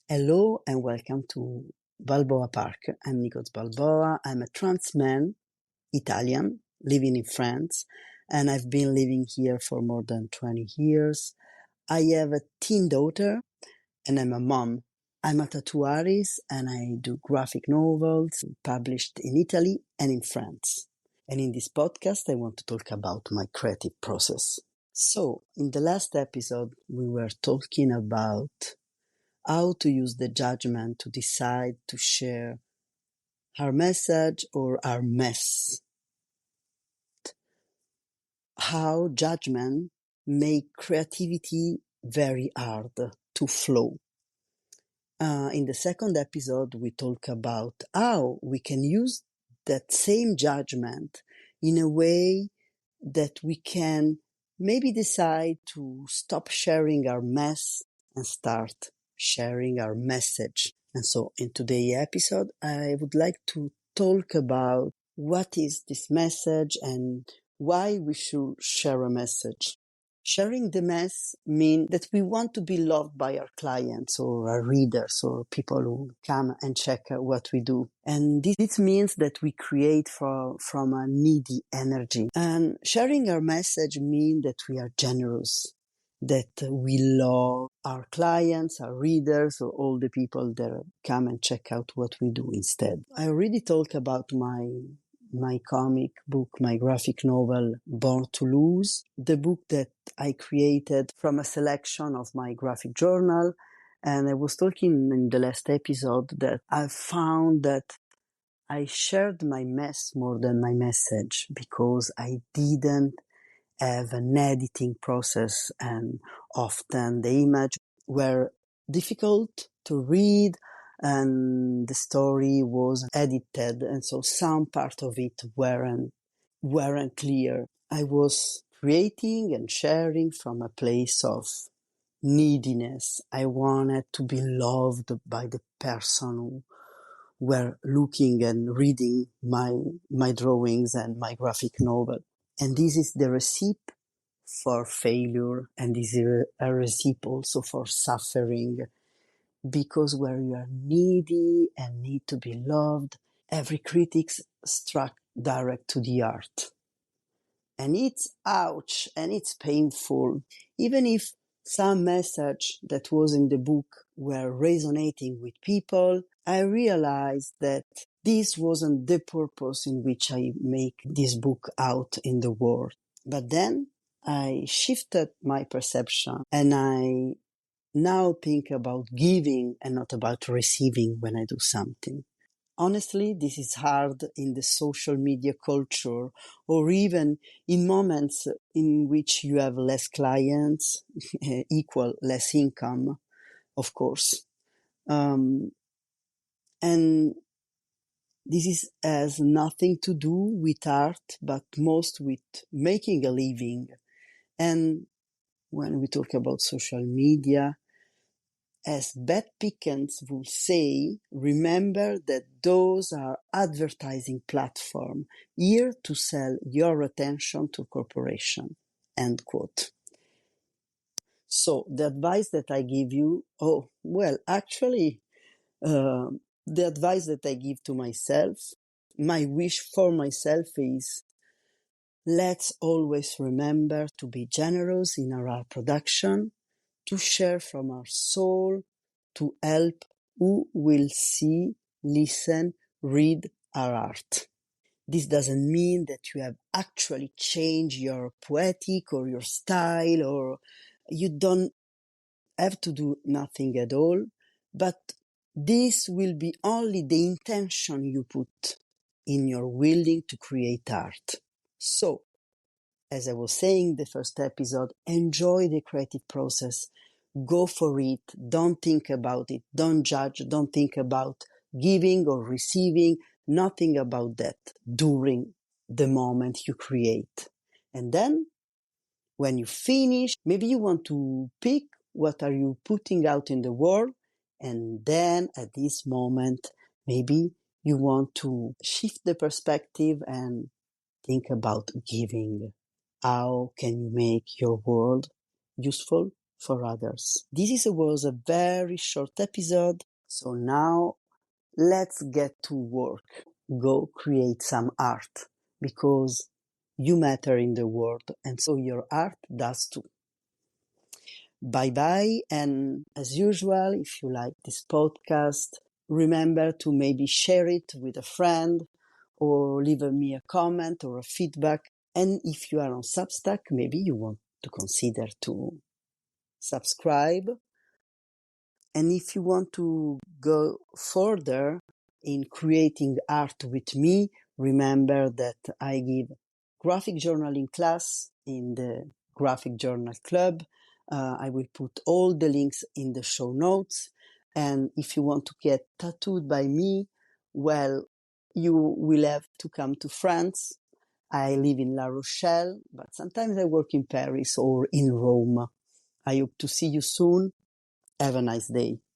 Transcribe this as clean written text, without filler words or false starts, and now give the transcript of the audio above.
Hello and welcome to Balboa Park. I'm Nico's Balboa. I'm a trans man, Italian, living in France, and I've been living here for more than 20 years. I have a teen daughter and I'm a mom. I'm a tattoo artist and I do graphic novels published in Italy and in France. And in this podcast, I want to talk about my creative process. So, in the last episode, we were talking about how to use the judgment to decide to share our message or our mess. How judgment make creativity very hard to flow. In the second episode, we talk about how we can use that same judgment in a way that we can maybe decide to stop sharing our mess and start sharing our message. And so in today's episode, I would like to talk about what is this message and why we should share a message. Sharing the mess means that we want to be loved by our clients or our readers or people who come and check what we do. And this means that we create from a needy energy. And sharing our message means that we are generous, that we love our clients, our readers, or all the people that come and check out what we do instead. I already talked about my comic book, my graphic novel, Born to Lose, the book that I created from a selection of my graphic journal. And I was talking in the last episode that I found that I shared my mess more than my message because I didn't have an editing process, and often the image were difficult to read and the story was edited, and so some part of it weren't clear. I was creating and sharing from a place of neediness. I wanted to be loved by the person who were looking and reading my drawings and my graphic novel. And this is the recipe for failure, and this is a recipe also for suffering, because where you are needy and need to be loved, every critic struck direct to the heart. And it's ouch and it's painful. Even if some message that was in the book were resonating with people, I realized that this wasn't the purpose in which I make this book out in the world. But then I shifted my perception and I now think about giving and not about receiving when I do something. Honestly, this is hard in the social media culture or even in moments in which you have less clients, equal less income, of course. And this has nothing to do with art, but most with making a living. And when we talk about social media, as Beth Pickens would say, remember that those are advertising platforms here to sell your attention to corporation. End quote. So the advice that I give you, the advice that I give to myself, my wish for myself is, let's always remember to be generous in our art production, to share from our soul, to help who will see, listen, read our art. This doesn't mean that you have actually changed your poetic or your style, or you don't have to do nothing at all, but this will be only the intention you put in your willing to create art. So, as I was saying the first episode, enjoy the creative process. Go for it. Don't think about it. Don't judge. Don't think about giving or receiving. Nothing about that during the moment you create. And then when you finish, maybe you want to pick what are you putting out in the world. And then at this moment, maybe you want to shift the perspective and think about giving. How can you make your world useful for others. Was a very short episode, so now let's get to work. Go create some art because you matter in the world and so your art does too. Bye bye. And as usual, if you like this podcast, remember to maybe share it with a friend or leave me a comment or a feedback. And if you are on Substack, maybe you want to consider to subscribe. And if you want to go further in creating art with me, remember that I give graphic journaling class in the Graphic Journal Club. I will put all the links in the show notes. And if you want to get tattooed by me, well, you will have to come to France. I live in La Rochelle, but sometimes I work in Paris or in Rome. I hope to see you soon. Have a nice day.